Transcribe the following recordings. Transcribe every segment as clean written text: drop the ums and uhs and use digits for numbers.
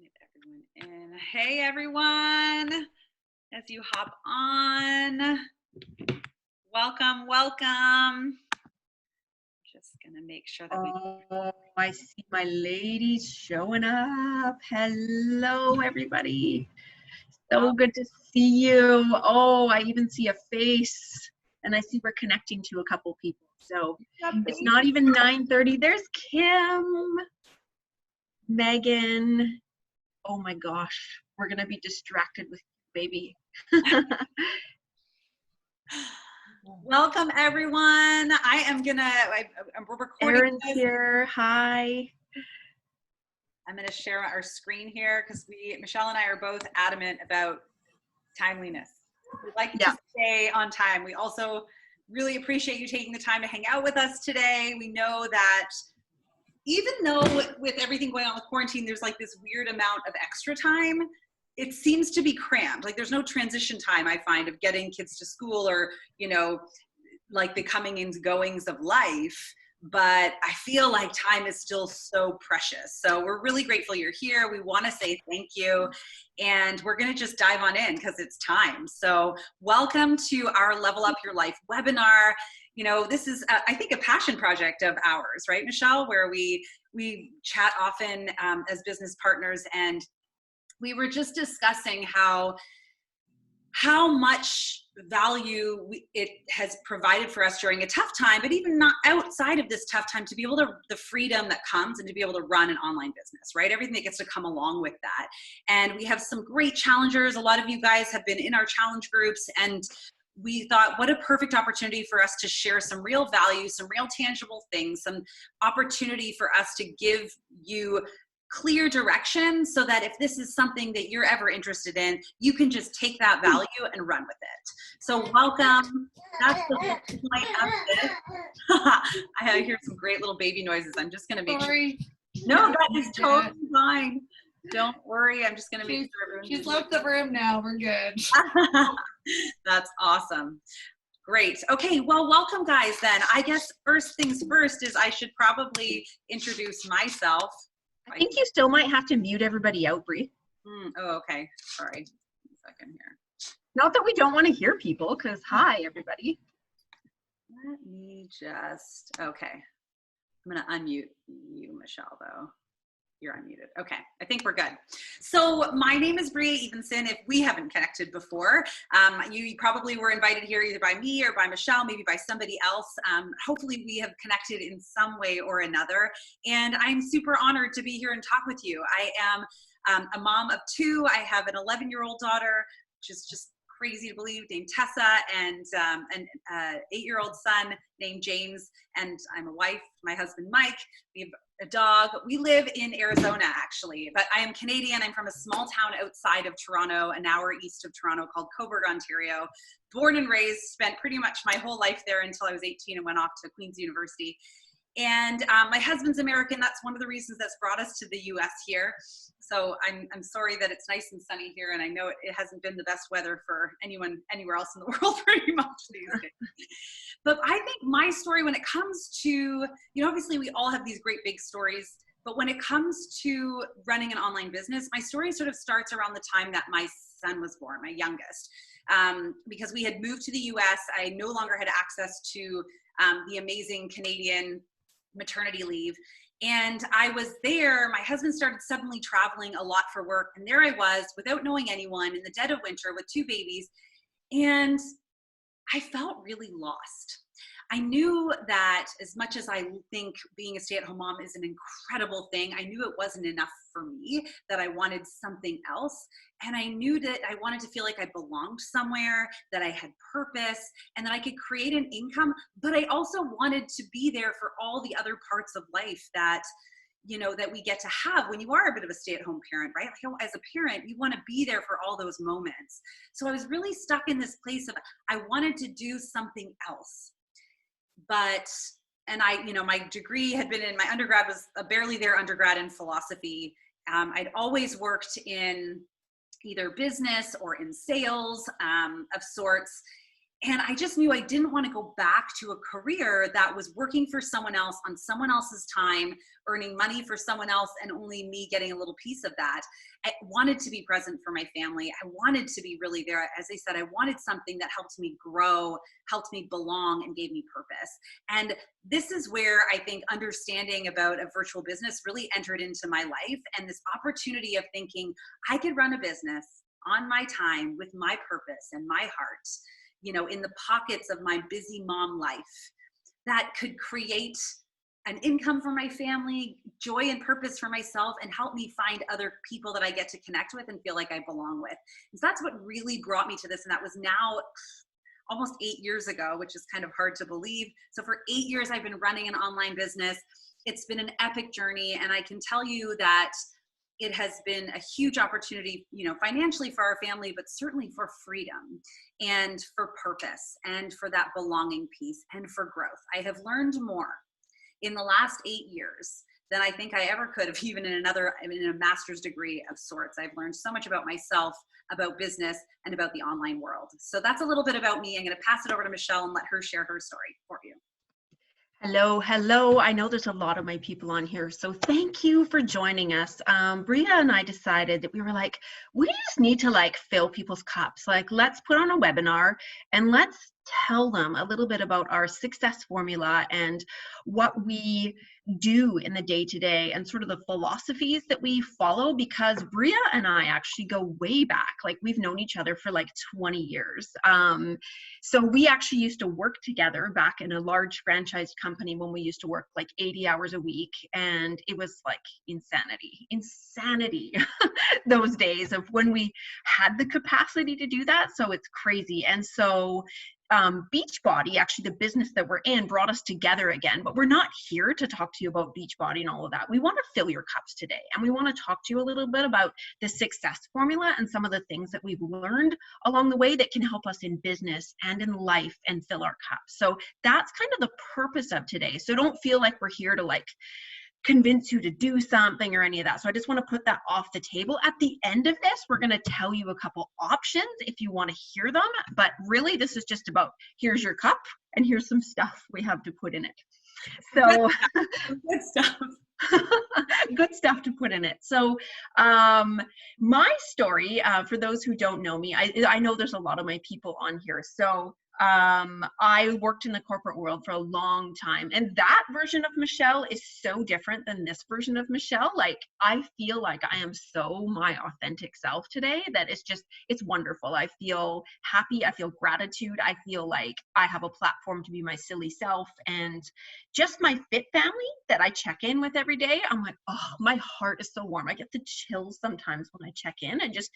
Get everyone in. Hey everyone, as you hop on, welcome. Just gonna make sure that we. Oh, I see my ladies showing up. Hello, everybody. So good to see you. Oh, I even see a face, and I see we're connecting to a couple people. So it's not even 9:30. There's Kim, Megan. Oh my gosh, we're gonna be distracted with baby. Welcome everyone. We're recording. Erin's here. Hi. I'm gonna share our screen here because Michelle and I are both adamant about timeliness. We like to stay on time. We also really appreciate you taking the time to hang out with us today. We know that even though with everything going on with quarantine, there's like this weird amount of extra time, it seems to be crammed. Like there's no transition time, I find, of getting kids to school or, like the coming and goings of life. But I feel like time is still so precious. So we're really grateful you're here. We want to say thank you. And we're going to just dive on in because it's time. So welcome to our Level Up Your Life webinar. This is, I think, a passion project of ours, right, Michelle, where we chat often as business partners. And we were just discussing how much value it has provided for us during a tough time, but even not outside of this tough time, to be able to, the freedom that comes and to be able to run an online business, right? Everything that gets to come along with that. And we have some great challengers. A lot of you guys have been in our challenge groups, and we thought, what a perfect opportunity for us to share some real value, some real tangible things, some opportunity for us to give you clear direction so that if this is something that you're ever interested in, you can just take that value and run with it. So welcome. That's the whole point of this. I hear some great little baby noises. I'm just going to make sure. No, that is totally fine. Don't worry. I'm just going to make sure she's left the room now. We're good. That's awesome. Great. Okay, well, welcome guys then. I guess first things first is I should probably introduce myself. I think you still might have to mute everybody out, Bree. Oh, okay. Sorry. A second here. Not that we don't want to hear people, because hi, everybody. Let me just, okay. I'm going to unmute you, Michelle, though. You're unmuted. Okay, I think we're good. So my name is Bree Sin. If we haven't connected before, you probably were invited here either by me or by Michelle, maybe by somebody else. Hopefully we have connected in some way or another. And I'm super honored to be here and talk with you. I am a mom of two. I have an 11-year-old daughter, which is just crazy to believe, named Tessa, and an 8-year-old son named James. And I'm a wife, my husband, Mike. We have a dog. We live in Arizona, actually, but I am Canadian. I'm from a small town outside of Toronto, an hour east of Toronto, called Cobourg, Ontario. Born and raised, spent pretty much my whole life there until I was 18 and went off to Queen's University. And my husband's American. That's one of the reasons that's brought us to the US here. So I'm sorry that it's nice and sunny here, and I know it hasn't been the best weather for anyone anywhere else in the world pretty much these days. But I think my story, when it comes to, obviously we all have these great big stories, but when it comes to running an online business, my story sort of starts around the time that my son was born, my youngest. Because we had moved to the US, I no longer had access to the amazing Canadian maternity leave. And I was there, my husband started suddenly traveling a lot for work. And there I was without knowing anyone in the dead of winter with 2 babies. And I felt really lost. I knew that as much as I think being a stay-at-home mom is an incredible thing, I knew it wasn't enough for me, that I wanted something else. And I knew that I wanted to feel like I belonged somewhere, that I had purpose, and that I could create an income. But I also wanted to be there for all the other parts of life that, that we get to have when you are a bit of a stay-at-home parent, right? Like, as a parent, you want to be there for all those moments. So I was really stuck in this place of, I wanted to do something else. And my degree had been my undergrad was a barely there undergrad in philosophy. I'd always worked in either business or in sales of sorts. And I just knew I didn't want to go back to a career that was working for someone else on someone else's time, earning money for someone else, and only me getting a little piece of that. I wanted to be present for my family. I wanted to be really there. As I said, I wanted something that helped me grow, helped me belong, and gave me purpose. And this is where I think understanding about a virtual business really entered into my life, and this opportunity of thinking I could run a business on my time with my purpose and my heart, you know, in the pockets of my busy mom life, that could create an income for my family, joy and purpose for myself, and help me find other people that I get to connect with and feel like I belong with. And so that's what really brought me to this. And that was now almost 8 years ago, which is kind of hard to believe. So for 8 years, I've been running an online business. It's been an epic journey. And I can tell you that it has been a huge opportunity, you know, financially for our family, but certainly for freedom and for purpose and for that belonging piece and for growth. I have learned more in the last 8 years than I think I ever could have, even in a master's degree of sorts. I've learned so much about myself, about business, and about the online world. So that's a little bit about me. I'm going to pass it over to Michelle and let her share her story for you. Hello, hello. I know there's a lot of my people on here, so thank you for joining us. Bria and I decided that we were like, we just need to like fill people's cups. Like, let's put on a webinar and let's tell them a little bit about our success formula and what we do in the day-to-day and sort of the philosophies that we follow, because Bria and I actually go way back. Like, we've known each other for like 20 years. So we actually used to work together back in a large franchise company when we used to work like 80 hours a week. And it was like insanity those days of when we had the capacity to do that. So it's crazy. And so Beachbody, actually the business that we're in, brought us together again, but we're not here to talk to you about Beachbody and all of that. We want to fill your cups today, and we want to talk to you a little bit about the success formula and some of the things that we've learned along the way that can help us in business and in life and fill our cups. So that's kind of the purpose of today. So don't feel like we're here to like convince you to do something or any of that. So I just want to put that off the table. At the end of this, we're going to tell you a couple options if you want to hear them. But really, this is just about, here's your cup and here's some stuff we have to put in it. So good stuff. Good stuff to put in it. So my story, for those who don't know me, I know there's a lot of my people on here. So I worked in the corporate world for a long time, and that version of Michelle is so different than this version of Michelle. Like, I feel like I am so my authentic self today that it's wonderful. I feel happy. I feel gratitude. I feel like I have a platform to be my silly self, and just my fit family that I check in with every day. I'm like, oh, my heart is so warm. I get the chills sometimes when I check in and just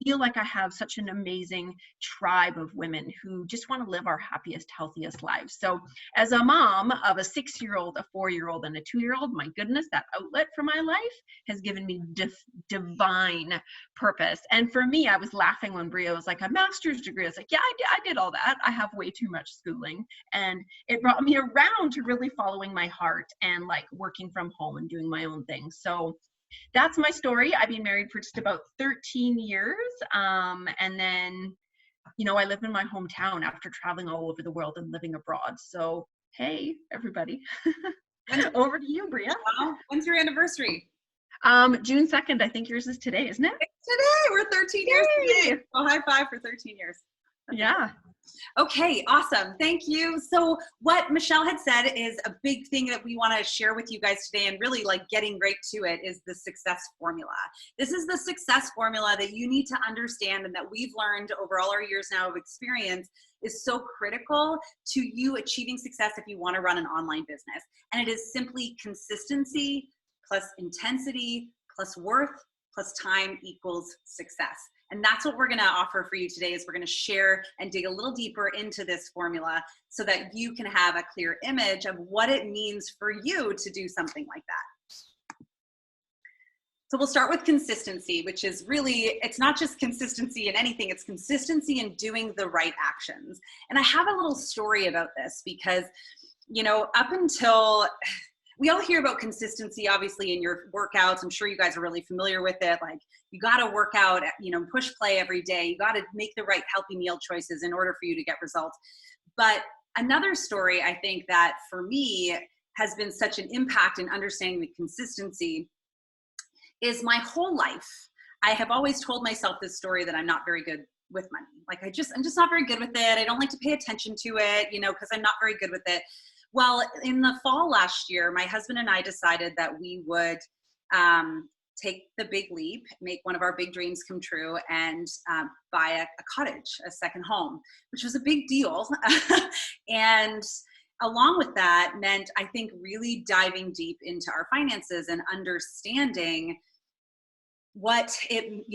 feel like I have such an amazing tribe of women who just want to live our happiest, healthiest lives. So as a mom of a 6-year-old, a 4-year-old, and a 2-year-old, my goodness, that outlet for my life has given me divine purpose. And for me, I was laughing when Bria was like, a master's degree. I was like, yeah, I did all that. I have way too much schooling. And it brought me around to really following my heart and like working from home and doing my own thing. So that's my story. I've been married for just about 13 years. And then, you know, I live in my hometown after traveling all over the world and living abroad. So, hey, everybody. Over to you, Bria. Well, when's your anniversary? June 2nd. I think yours is today, isn't it? It's today. We're 13 years today. So high five for 13 years. Yeah. Okay, awesome. Thank you. So what Michelle had said is a big thing that we want to share with you guys today, and really like getting right to it, is the success formula. This is the success formula that you need to understand and that we've learned over all our years now of experience is so critical to you achieving success if you want to run an online business. And it is simply consistency plus intensity plus worth plus time equals success. And that's what we're going to offer for you today, is we're going to share and dig a little deeper into this formula so that you can have a clear image of what it means for you to do something like that. So we'll start with consistency, which is really, it's not just consistency in anything, it's consistency in doing the right actions. And I have a little story about this because, you know, up until, we all hear about consistency, obviously, in your workouts. I'm sure you guys are really familiar with it. Like, You got to work out, push play every day. You got to make the right healthy meal choices in order for you to get results. But another story I think that for me has been such an impact in understanding the consistency is my whole life. I have always told myself this story that I'm not very good with money. Like I'm just not very good with it. I don't like to pay attention to it, because I'm not very good with it. Well, in the fall last year, my husband and I decided that we would take the big leap, make one of our big dreams come true, and buy a cottage, a second home, which was a big deal. And along with that meant, I think, really diving deep into our finances and understanding what it,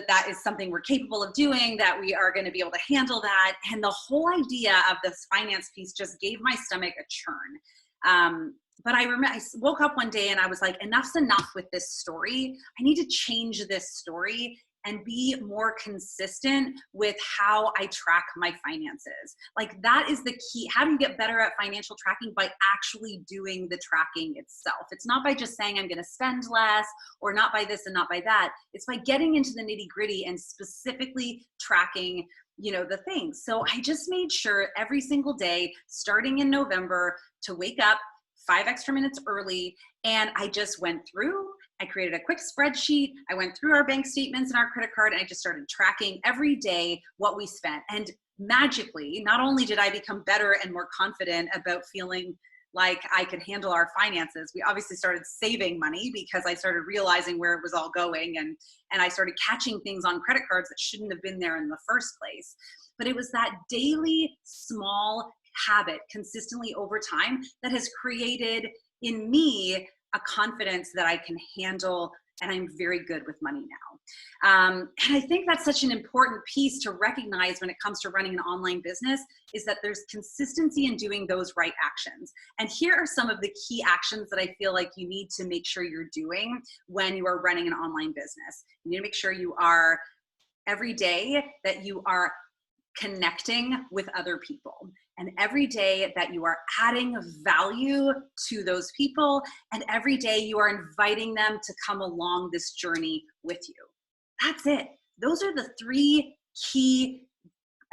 that is something we're capable of doing, that we are going to be able to handle that. And the whole idea of this finance piece just gave my stomach a churn. But I remember I woke up one day and I was like, enough's enough with this story. I need to change this story and be more consistent with how I track my finances. Like that is the key. How do you get better at financial tracking? By actually doing the tracking itself. It's not by just saying I'm going to spend less, or not by this and not by that. It's by getting into the nitty gritty and specifically tracking the things. So I just made sure every single day, starting in November, to wake up 5 extra minutes early. And I just went through, I created a quick spreadsheet. I went through our bank statements and our credit card, and I just started tracking every day what we spent. And magically, not only did I become better and more confident about feeling like I could handle our finances, we obviously started saving money because I started realizing where it was all going, and I started catching things on credit cards that shouldn't have been there in the first place. But it was that daily small habit consistently over time that has created in me a confidence that I can handle, and I'm very good with money now. And I think that's such an important piece to recognize when it comes to running an online business, is that there's consistency in doing those right actions. And here are some of the key actions that I feel like you need to make sure you're doing when you are running an online business. You need to make sure you are every day that you are connecting with other people, and every day that you are adding value to those people, and every day you are inviting them to come along this journey with you. That's it. Those are the 3 key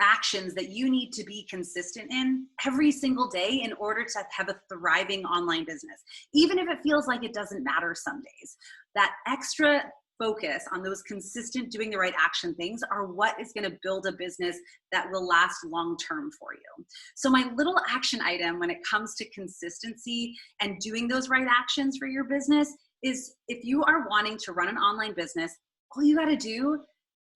actions that you need to be consistent in every single day in order to have a thriving online business. Even if it feels like it doesn't matter some days, that extra focus on those consistent doing the right action things are what is going to build a business that will last long term for you. So my little action item when it comes to consistency and doing those right actions for your business is, if you are wanting to run an online business, all you got to do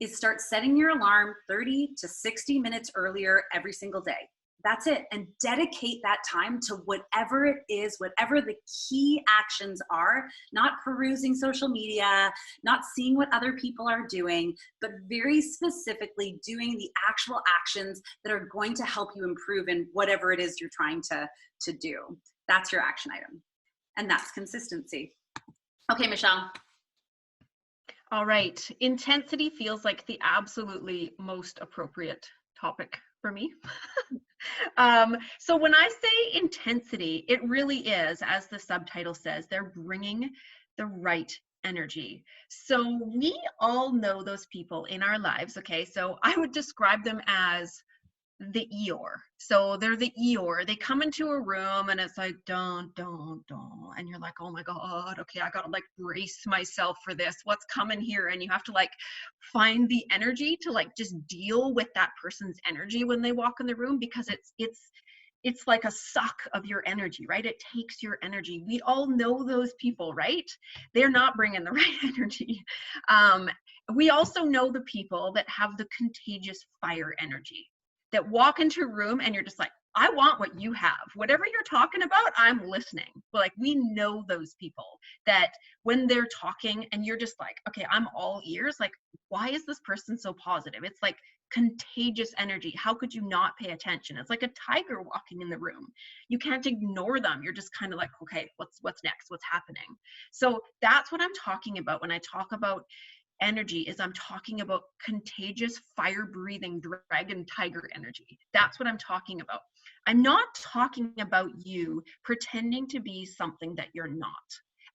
is start setting your alarm 30 to 60 minutes earlier every single day. That's it. And dedicate that time to whatever it is, whatever the key actions are, not perusing social media, not seeing what other people are doing, but very specifically doing the actual actions that are going to help you improve in whatever it is you're trying to do. That's your action item. And that's consistency. Okay, Michelle. All right. Intensity feels like the absolutely most appropriate topic for me. So when I say intensity, it really is, as the subtitle says, they're bringing the right energy. So we all know those people in our lives. Okay. So I would describe them as the Eeyore. So they're the Eeyore. They come into a room and it's like, don't. And you're like, oh my God, okay, I gotta like brace myself for this. What's coming here? And you have to like find the energy to like just deal with that person's energy when they walk in the room, because it's like a suck of your energy, right? It takes your energy. We all know those people, right? They're not bringing the right energy. We also know the people that have the contagious fire energy, that walk into a room and you're just like, I want what you have. Whatever you're talking about, I'm listening. Like, we know those people that when they're talking and you're just like, okay, I'm all ears. Like, why is this person so positive? It's like contagious energy. How could you not pay attention? It's like a tiger walking in the room. You can't ignore them. You're just kind of like, okay, what's next? What's happening? So that's what I'm talking about when I talk about energy. Is I'm talking about contagious fire-breathing dragon tiger energy. That's what I'm talking about. I'm not talking about you pretending to be something that you're not.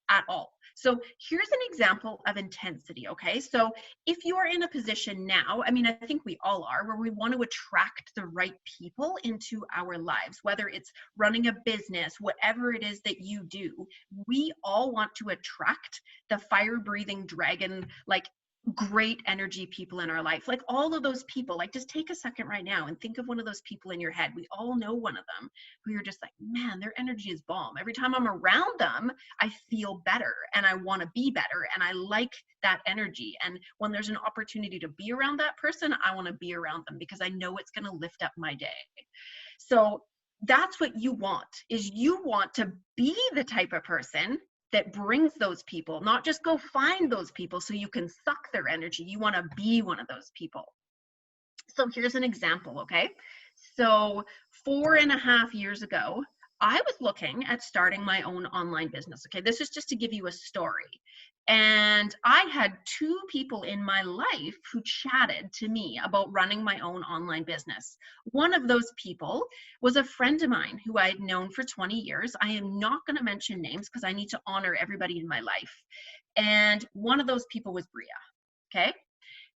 at all. So here's an example of intensity, okay? So if you're in a position now, I mean, I think we all are, where we want to attract the right people into our lives, whether it's running a business, whatever it is that you do, we all want to attract the fire-breathing dragon, like great energy people in our life. Like all of those people, like just take a second right now and think of one of those people in your head. We all know one of them who you're just like, man, their energy is bomb. Every time I'm around them, I feel better and I want to be better and I like that energy. And when there's an opportunity to be around that person, I want to be around them because I know it's going to lift up my day. So that's what you want, is you want to be the type of person that brings those people, not just go find those people so you can suck their energy. You want to be one of those people. So here's an example, okay? So 4.5 years ago, I was looking at starting my own online business, okay? This is just to give you a story. And I had 2 people in my life who chatted to me about running my own online business. One of those people was a friend of mine who I had known for 20 years. I am not going to mention names because I need to honor everybody in my life. And one of those people was Bria, okay?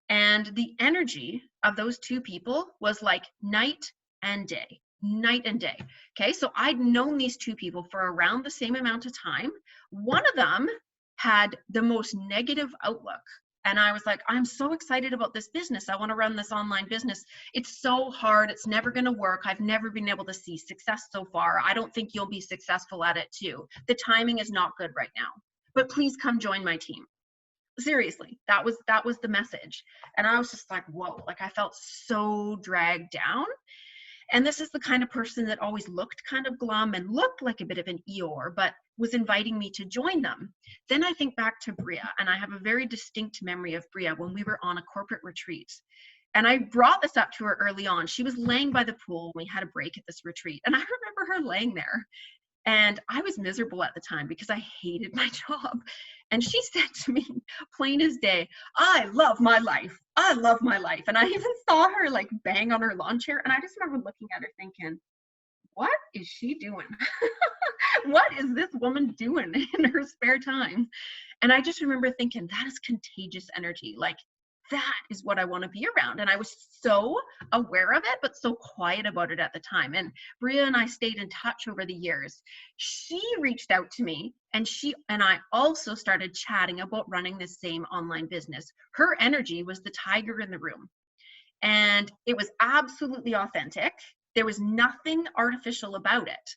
And the energy of those 2 people was like night and day, night and day. Okay, so I'd known these 2 people for around the same amount of time. One of them had the most negative outlook. And I was like, I'm so excited about this business. I want to run this online business. It's so hard. It's never going to work. I've never been able to see success so far. I don't think you'll be successful at it too. The timing is not good right now, but please come join my team. Seriously, that was the message. And I was just like, whoa, like I felt so dragged down. And this is the kind of person that always looked kind of glum and looked like a bit of an Eeyore, but was inviting me to join them. Then I think back to Bria, and I have a very distinct memory of Bria when we were on a corporate retreat. And I brought this up to her early on. She was laying by the pool when we had a break at this retreat. And I remember her laying there. And I was miserable at the time because I hated my job. And she said to me, plain as day, I love my life. I love my life. And I even saw her like bang on her lawn chair. And I just remember looking at her thinking, what is she doing? What is this woman doing in her spare time? And I just remember thinking, that is contagious energy. Like, that is what I want to be around. And I was so aware of it, but so quiet about it at the time. And Bria and I stayed in touch over the years. She reached out to me and she and I also started chatting about running this same online business. Her energy was the tiger in the room. And it was absolutely authentic. There was nothing artificial about it,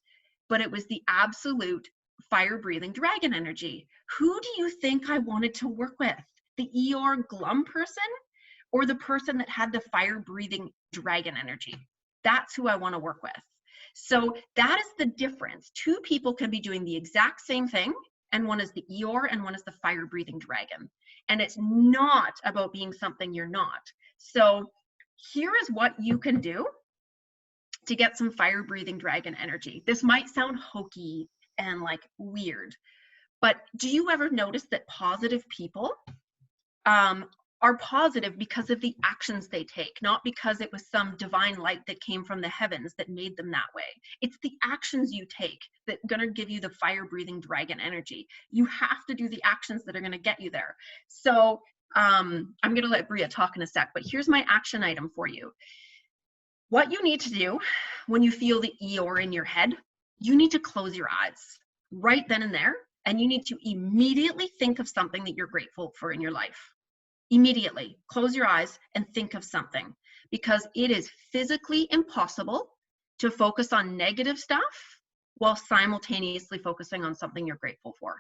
but it was the absolute fire-breathing dragon energy. Who do you think I wanted to work with? The Eeyore glum person or the person that had the fire-breathing dragon energy? That's who I want to work with. So that is the difference. 2 people can be doing the exact same thing, and one is the Eeyore and one is the fire-breathing dragon. And it's not about being something you're not. So here is what you can do to get some fire-breathing dragon energy. This might sound hokey and like weird, but do you ever notice that positive people are positive because of the actions they take, not because it was some divine light that came from the heavens that made them that way? It's the actions you take that are going to give you the fire-breathing dragon energy. You have to do the actions that are going to get you there. So I'm going to let Bria talk in a sec, but here's my action item for you. What you need to do when you feel the Eeyore in your head, you need to close your eyes right then and there, and you need to immediately think of something that you're grateful for in your life. Immediately close your eyes and think of something, because it is physically impossible to focus on negative stuff while simultaneously focusing on something you're grateful for.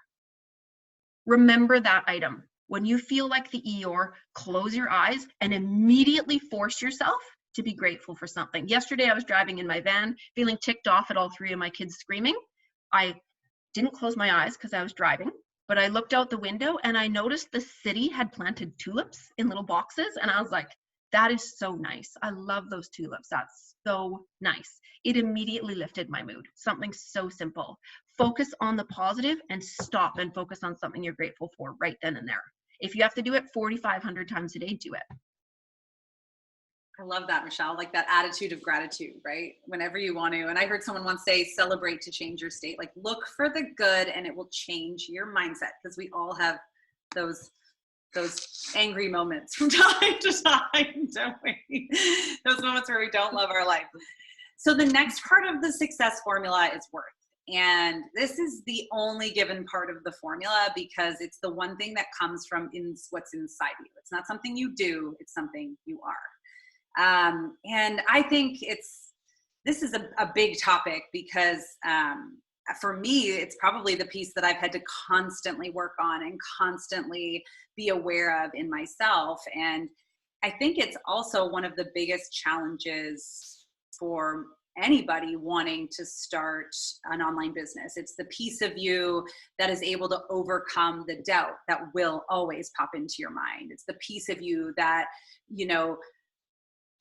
Remember that item. When you feel like the Eeyore, close your eyes and immediately force yourself to be grateful for something. Yesterday, I was driving in my van, feeling ticked off at all 3 of my kids screaming. I didn't close my eyes because I was driving, but I looked out the window and I noticed the city had planted tulips in little boxes. And I was like, that is so nice. I love those tulips. That's so nice. It immediately lifted my mood. Something so simple. Focus on the positive and stop and focus on something you're grateful for right then and there. If you have to do it 4,500 times a day, do it. I love that, Michelle, like that attitude of gratitude, right? Whenever you want to. And I heard someone once say, celebrate to change your state. Like look for the good and it will change your mindset, because we all have those angry moments from time to time, don't we? Those moments where we don't love our life. So the next part of the success formula is worth. And this is the only given part of the formula because it's the one thing that comes from what's inside you. It's not something you do, it's something you are. And I think this is a big topic because for me, it's probably the piece that I've had to constantly work on and constantly be aware of in myself. And I think it's also one of the biggest challenges for anybody wanting to start an online business. It's the piece of you that is able to overcome the doubt that will always pop into your mind. It's the piece of you that,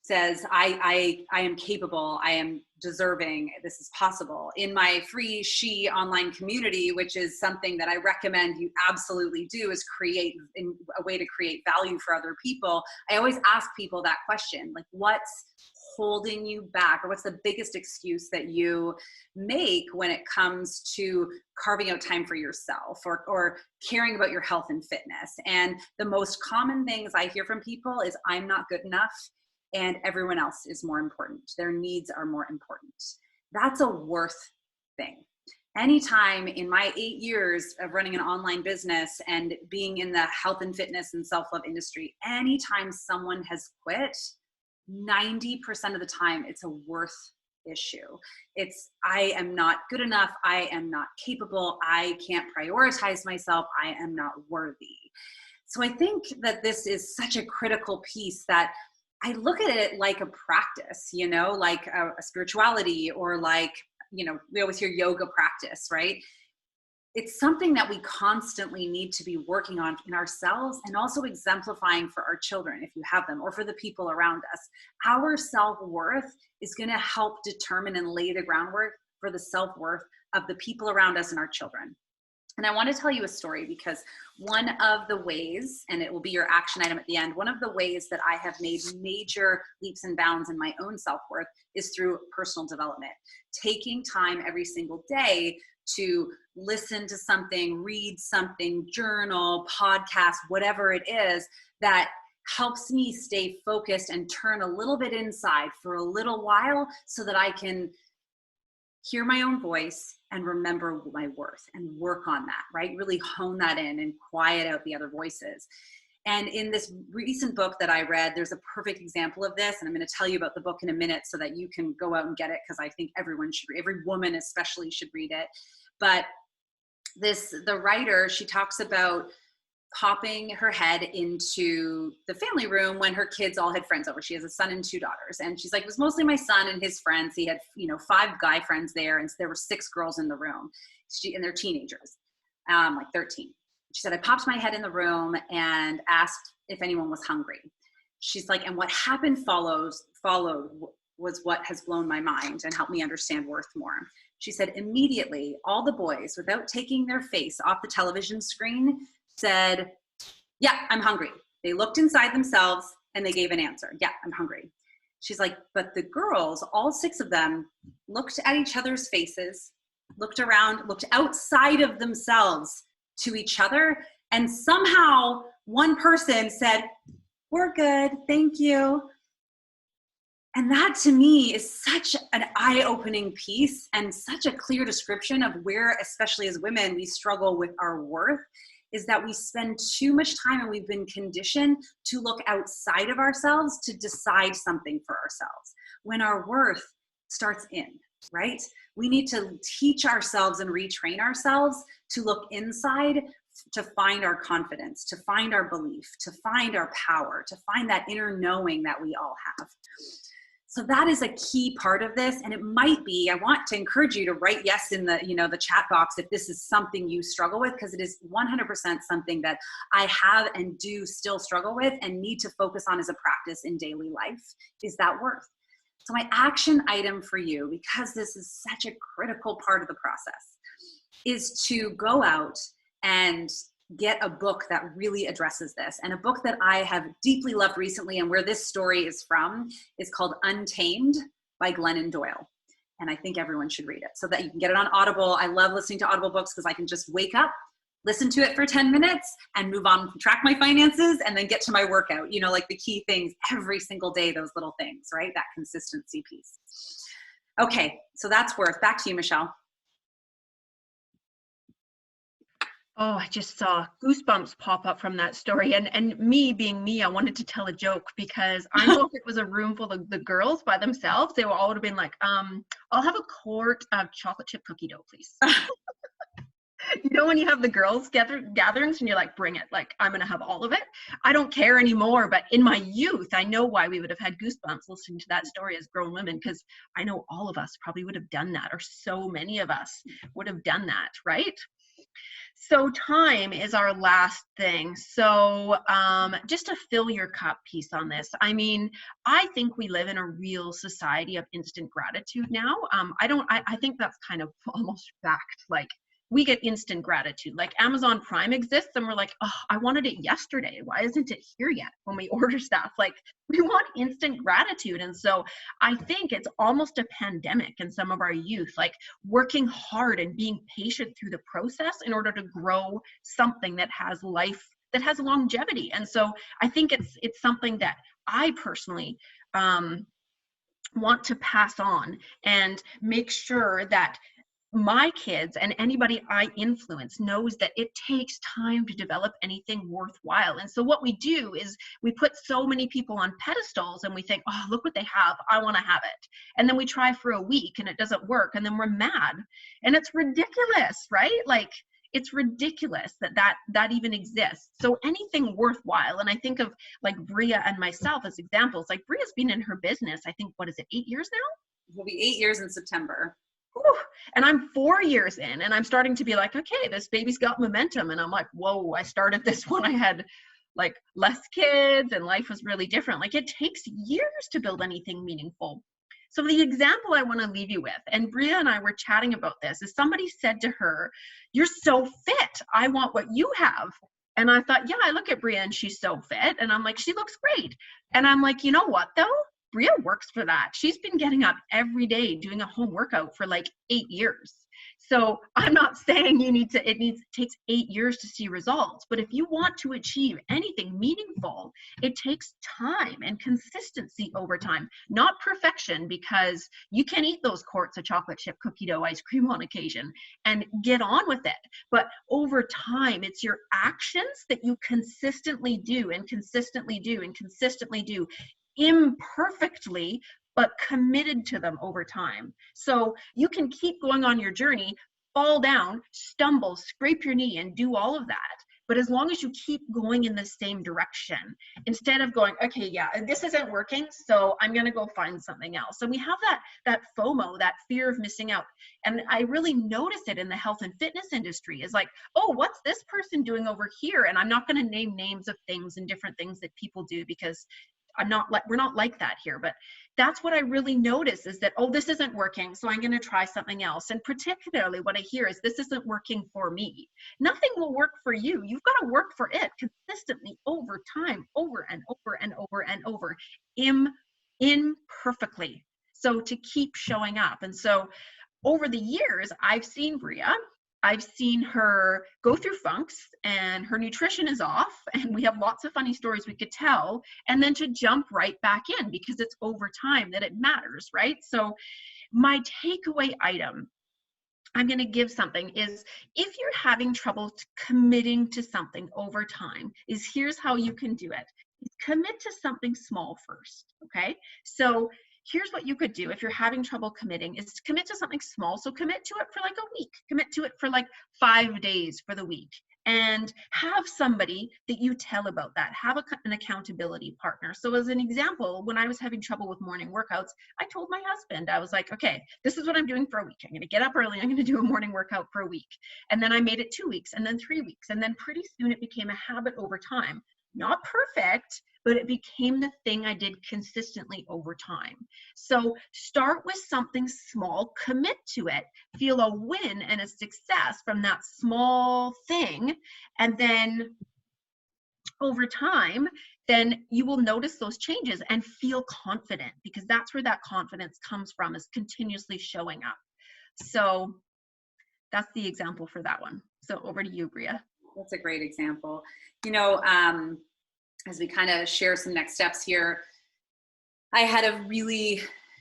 says, I am capable, I am deserving, this is possible. In my free She online community, which is something that I recommend you absolutely do, is create a way to create value for other people. I always ask people that question, like what's holding you back, or what's the biggest excuse that you make when it comes to carving out time for yourself or caring about your health and fitness. And the most common things I hear from people is I'm not good enough, and everyone else is more important. Their needs are more important. That's a worth thing. Anytime in my 8 years of running an online business and being in the health and fitness and self-love industry, anytime someone has quit, 90% of the time it's a worth issue. It's, I am not good enough. I am not capable. I can't prioritize myself. I am not worthy. So I think that this is such a critical piece that I look at it like a practice, like a spirituality, or like, we always hear yoga practice, right? It's something that we constantly need to be working on in ourselves and also exemplifying for our children, if you have them, or for the people around us. Our self-worth is going to help determine and lay the groundwork for the self-worth of the people around us and our children. And I want to tell you a story because one of the ways, and it will be your action item at the end, one of the ways that I have made major leaps and bounds in my own self-worth is through personal development. Taking time every single day to listen to something, read something, journal, podcast, whatever it is that helps me stay focused and turn a little bit inside for a little while so that I can hear my own voice and remember my worth and work on that, right? Really hone that in and quiet out the other voices. And in this recent book that I read, there's a perfect example of this. And I'm going to tell you about the book in a minute so that you can go out and get it, because I think everyone should, every woman especially should read it. But the writer, she talks about popping her head into the family room when her kids all had friends over. She has a son and 2 daughters. And she's like, it was mostly my son and his friends. He had, 5 guy friends there, and there were 6 girls in the room. And they're teenagers, like 13. She said, I popped my head in the room and asked if anyone was hungry. She's like, and what happened followed was what has blown my mind and helped me understand worth more. She said, immediately, all the boys, without taking their face off the television screen, said, yeah, I'm hungry. They looked inside themselves and they gave an answer. Yeah, I'm hungry. She's like, but the girls, all 6 of them, looked at each other's faces, looked around, looked outside of themselves to each other, and somehow one person said, we're good, thank you. And that to me is such an eye-opening piece and such a clear description of where, especially as women, we struggle with our worth, is that we spend too much time and we've been conditioned to look outside of ourselves to decide something for ourselves, when our worth starts in, right? We need to teach ourselves and retrain ourselves to look inside, to find our confidence, to find our belief, to find our power, to find that inner knowing that we all have. So that is a key part of this. And it might be, I want to encourage you to write yes in the, the chat box if this is something you struggle with, because it is 100% something that I have and do still struggle with and need to focus on as a practice in daily life, is that worth. So my action item for you, because this is such a critical part of the process, is to go out and get a book that really addresses this. And a book that I have deeply loved recently, and where this story is from, is called Untamed by Glennon Doyle. And I think everyone should read it so that you can get it on Audible. I love listening to Audible books because I can just wake up, listen to it for 10 minutes and move on, track my finances, and then get to my workout. You know, like the key things every single day, those little things, right? That consistency piece. Okay, so that's worth. Back to you, Michelle. Oh, I just saw goosebumps pop up from that story. And me being me, I wanted to tell a joke because I know if it was a room full of the girls by themselves, they all would have been like, I'll have a quart of chocolate chip cookie dough, please. You know, when you have the girls gatherings and you're like, bring it, like, I'm going to have all of it. I don't care anymore. But in my youth, I know why we would have had goosebumps listening to that story as grown women, because I know all of us probably would have done that, or so many of us would have done that, right? So time is our last thing. So just to fill your cup piece on this, I mean, I think we live in a real society of instant gratitude now. I think that's kind of almost fact. Like, we get instant gratitude. Like Amazon Prime exists and we're like, oh, I wanted it yesterday. Why isn't it here yet when we order stuff? Like, we want instant gratitude. And so I think it's almost a pandemic in some of our youth, like working hard and being patient through the process in order to grow something that has life, that has longevity. And so I think it's something that I personally want to pass on and make sure that my kids and anybody I influence knows that it takes time to develop anything worthwhile. And so what we do is we put so many people on pedestals and we think, oh, look what they have, I want to have it. And then we try for a week and it doesn't work, and then we're mad. And it's ridiculous, right? Like, it's ridiculous that even exists. So anything worthwhile, and I think of like Bree and myself as examples. Like, Bree's been in her business, I think, what is it, 8 years now? It'll be 8 years in September. Whew. And I'm 4 years in, and I'm starting to be like, okay, this baby's got momentum. And I'm like, whoa, I started this when I had like less kids and life was really different. Like, it takes years to build anything meaningful. So the example I want to leave you with, and Bria and I were chatting about this, is somebody said to her, you're so fit, I want what you have. And I thought, yeah, I look at Bria and she's so fit. And I'm like, she looks great. And I'm like, you know what though? Bria works for that. She's been getting up every day doing a home workout for like 8 years. So I'm not saying it takes 8 years to see results, but if you want to achieve anything meaningful, it takes time and consistency over time, not perfection, because you can eat those quarts of chocolate chip cookie dough ice cream on occasion and get on with it. But over time, it's your actions that you consistently do and consistently do and consistently do, imperfectly, but committed to them over time. So you can keep going on your journey, fall down, stumble, scrape your knee, and do all of that. But as long as you keep going in the same direction, instead of going, okay, yeah, this isn't working, so I'm going to go find something else. So we have that FOMO, that fear of missing out. And I really notice it in the health and fitness industry, is like, oh, what's this person doing over here? And I'm not going to name names of things and different things that people do, because we're not like that here. But that's what I really notice, is that, oh, this isn't working, so I'm going to try something else. And particularly what I hear is, this isn't working for me. Nothing will work for you. You've got to work for it consistently over time, over and over and over and over, imperfectly. So to keep showing up. And so over the years, I've seen Bria. I've seen her go through funks and her nutrition is off, and we have lots of funny stories we could tell, and then to jump right back in, because it's over time that it matters, right? So my takeaway item I'm going to give something is, if you're having trouble committing to something over time, is here's how you can do it. Commit to something small first, okay? So here's what you could do if you're having trouble committing, is commit to something small. So commit to it for like a week, commit to it for like 5 days for the week, and have somebody that you tell about that. Have an accountability partner. So as an example, when I was having trouble with morning workouts, I told my husband, I was like, okay, this is what I'm doing for a week. I'm going to get up early. I'm going to do a morning workout for a week. And then I made it 2 weeks, and then 3 weeks. And then pretty soon it became a habit over time. not perfect, but it became the thing I did consistently over time. So start with something small, commit to it, feel a win and a success from that small thing. And then over time, then you will notice those changes and feel confident, because that's where that confidence comes from, is continuously showing up. So that's the example for that one. So over to you, Bria. That's a great example. As we kind of share some next steps here, I had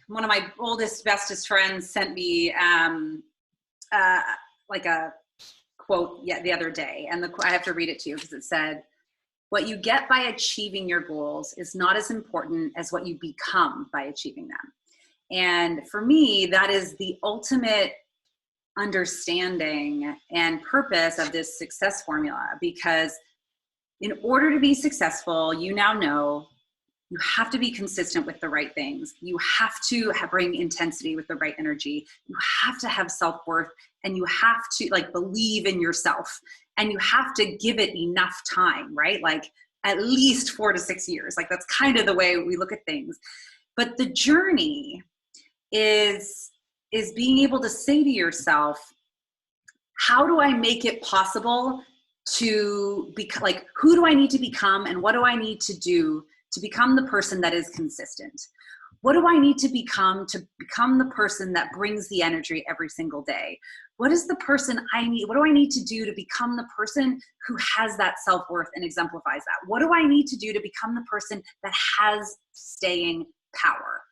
one of my oldest, bestest friends sent me like a quote the other day, and I have to read it to you because it said, "What you get by achieving your goals is not as important as what you become by achieving them." And for me, that is the ultimate understanding and purpose of this success formula, because in order to be successful, you now know you have to be consistent with the right things. You have to bring intensity with the right energy. You have to have self-worth, and you have to believe in yourself, and you have to give it enough time, right? Like at least 4 to 6 years. Like that's kind of the way we look at things. But the journey is being able to say to yourself, how do I make it possible to become, like, who do I need to become, and what do I need to do to become the person that is consistent? What do I need to become the person that brings the energy every single day? What is the person I need? What do I need to do to become the person who has that self-worth and exemplifies that? What do I need to do to become the person that has staying power?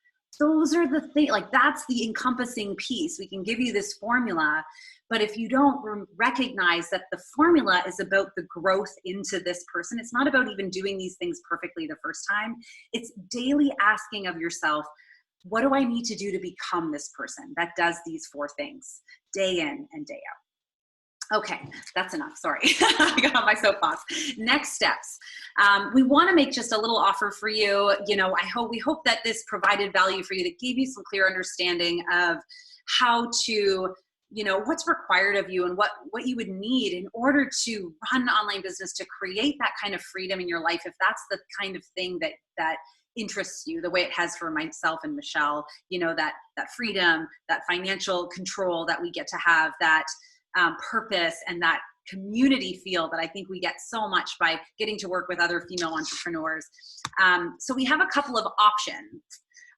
Those are the things, like that's the encompassing piece. We can give you this formula, but if you don't recognize that the formula is about the growth into this person, it's not about even doing these things perfectly the first time. It's daily asking of yourself, what do I need to do to become this person that does these 4 things day in and day out? Okay, that's enough. Sorry, I got on my soapbox. Next steps. We want to make just a little offer for you. We hope that this provided value for you, that gave you some clear understanding of how to, what's required of you and what you would need in order to run an online business, to create that kind of freedom in your life, if that's the kind of thing that interests you, the way it has for myself and Michelle, that freedom, that financial control that we get to have, that purpose, and that community feel that I think we get so much by getting to work with other female entrepreneurs. So we have a couple of options.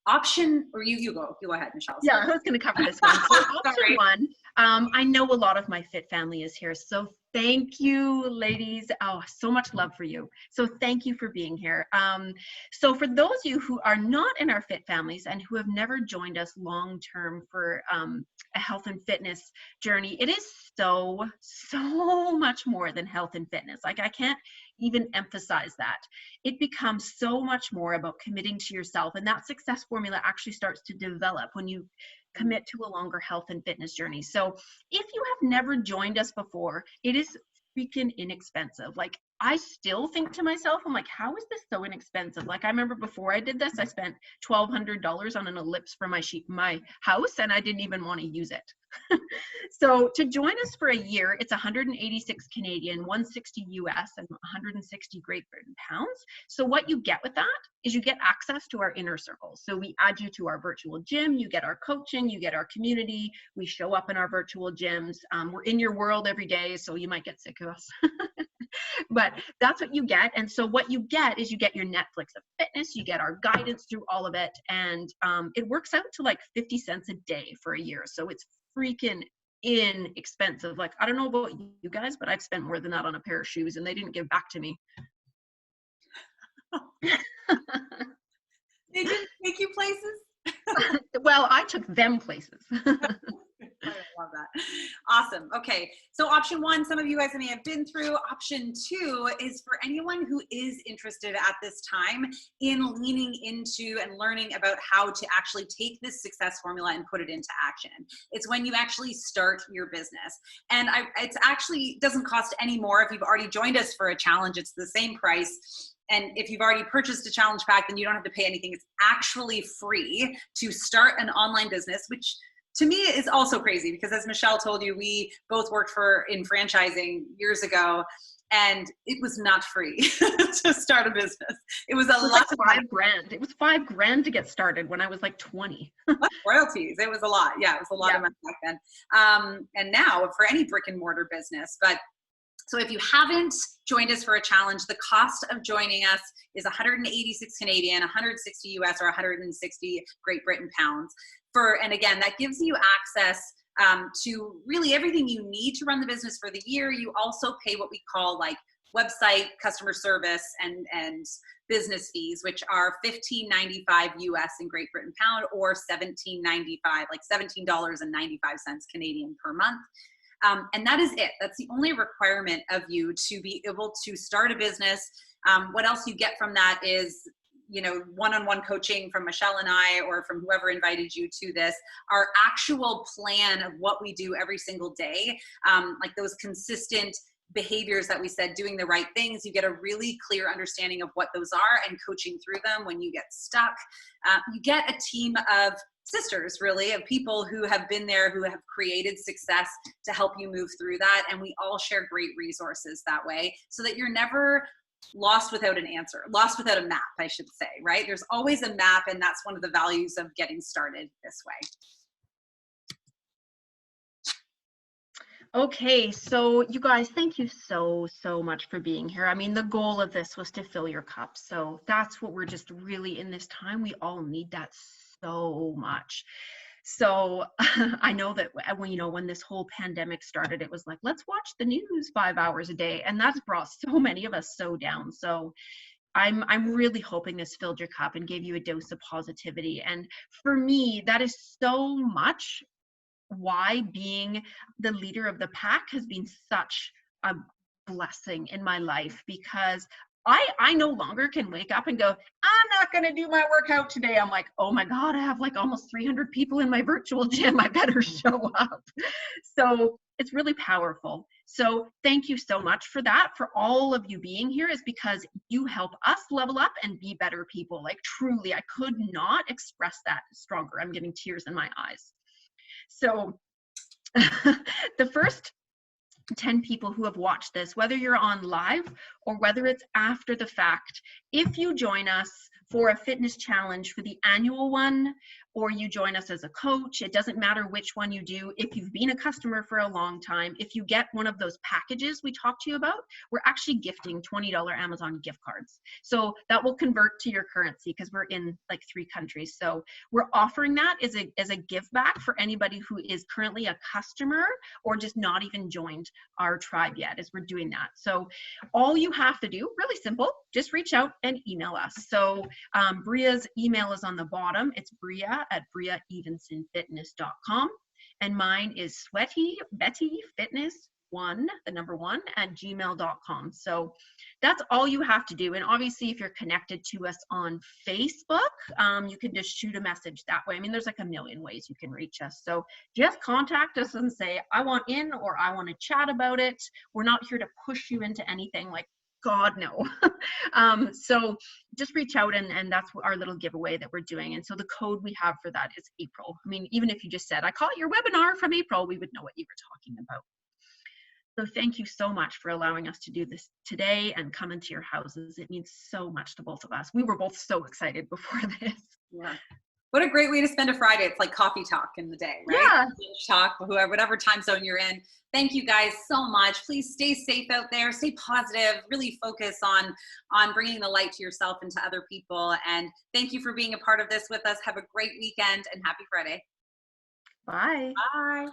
Or you go ahead, Michelle. Yeah, I was going to cover this one. So option one, I know a lot of my Fit family is here, so thank you, ladies. Oh, so much love for you. So thank you for being here. So for those of you who are not in our Fit families and who have never joined us long-term for a health and fitness journey, it is so much more than health and fitness. Like, I can't even emphasize that. It becomes so much more about committing to yourself, and that success formula actually starts to develop when you commit to a longer health and fitness journey. So if you have never joined us before, it is freaking inexpensive. Like, I still think to myself, I'm like, how is this so inexpensive? Like, I remember before I did this, I spent $1,200 on an ellipse for my house, and I didn't even want to use it. So to join us for a year, it's 186 Canadian, 160 US, and 160 Great Britain pounds. So what you get with that is you get access to our inner circle. So we add you to our virtual gym, you get our coaching, you get our community, we show up in our virtual gyms. We're in your world every day, so you might get sick of us. But that's what you get. And so what you get is you get your Netflix of fitness, you get our guidance through all of it, and it works out to like 50 cents a day for a year. So it's freaking inexpensive. Like, I don't know about you guys, but I've spent more than that on a pair of shoes, and they didn't give back to me. They didn't take you places? Well, I took them places. I love that. Awesome. Okay. So option one, some of you guys may have been through. Option two is for anyone who is interested at this time in leaning into and learning about how to actually take this success formula and put it into action. It's when you actually start your business. And it's actually doesn't cost any more. If you've already joined us for a challenge, it's the same price. And if you've already purchased a challenge pack, then you don't have to pay anything. It's actually free to start an online business, which to me is also crazy because, as Michelle told you, we both worked in franchising years ago. And it was not free to start a business. It was a lot like of $5,000. It was $5,000 to get started when I was like 20. royalties. It was a lot. Yeah, it was a lot of money back then. And now for any brick and mortar business. But so if you haven't joined us for a challenge, the cost of joining us is 186 Canadian, 160 US, or 160 Great Britain pounds. And again, that gives you access to really everything you need to run the business for the year. You also pay what we call like website, customer service, and business fees, which are $15.95 US in Great Britain pound, or $17.95, like $17.95 Canadian per month. And that is it. That's the only requirement of you to be able to start a business. What else you get from that is, you know, one-on-one coaching from Michelle and I, or from whoever invited you to this, our actual plan of what we do every single day, like those consistent behaviors that we said, doing the right things. You get a really clear understanding of what those are and coaching through them when you get stuck. You get a team of sisters, really, of people who have been there, who have created success to help you move through that. And we all share great resources that way, so that you're never lost without an answer, lost without a map, I should say, right? There's always a map, and that's one of the values of getting started this way. Okay, so you guys, thank you so much for being here. I mean, the goal of this was to fill your cup. So that's what we're just really, in this time, we all need that so much. So I know that when this whole pandemic started, it was like, let's watch the news 5 hours a day. And that's brought so many of us so down. So I'm really hoping this filled your cup and gave you a dose of positivity. And for me, that is so much why being the leader of the pack has been such a blessing in my life, because I no longer can wake up and go, I'm not going to do my workout today. I'm like, oh my God, I have like almost 300 people in my virtual gym. I better show up. So it's really powerful. So thank you so much for that. For all of you being here, is because you help us level up and be better people. Like, truly, I could not express that stronger. I'm getting tears in my eyes. So the first 10 people who have watched this, whether you're on live or whether it's after the fact, if you join us for a fitness challenge for the annual one, or you join us as a coach, it doesn't matter which one you do. If you've been a customer for a long time, if you get one of those packages we talked to you about, we're actually gifting $20 Amazon gift cards. So that will convert to your currency, because we're in like 3 countries. So we're offering that as a give back for anybody who is currently a customer or just not even joined our tribe yet, as we're doing that. So all you have to do, really simple, just reach out and email us. So Bria's email is on the bottom. It's bria@briaevensonfitness.com. And mine is sweatybettyfitness1, the number 1, at gmail.com. So that's all you have to do. And obviously, if you're connected to us on Facebook, you can just shoot a message that way. I mean, there's like a million ways you can reach us. So just contact us and say, I want in, or I want to chat about it. We're not here to push you into anything, like, God, no. So just reach out, and that's our little giveaway that we're doing. And so the code we have for that is April. I mean, even if you just said, I caught your webinar from April, we would know what you were talking about. So thank you so much for allowing us to do this today and come into your houses. It means so much to both of us. We were both so excited before this. Yeah. What a great way to spend a Friday. It's like coffee talk in the day, right? Yeah. Lunch talk, whatever time zone you're in. Thank you guys so much. Please stay safe out there. Stay positive. Really focus on bringing the light to yourself and to other people. And thank you for being a part of this with us. Have a great weekend and happy Friday. Bye. Bye.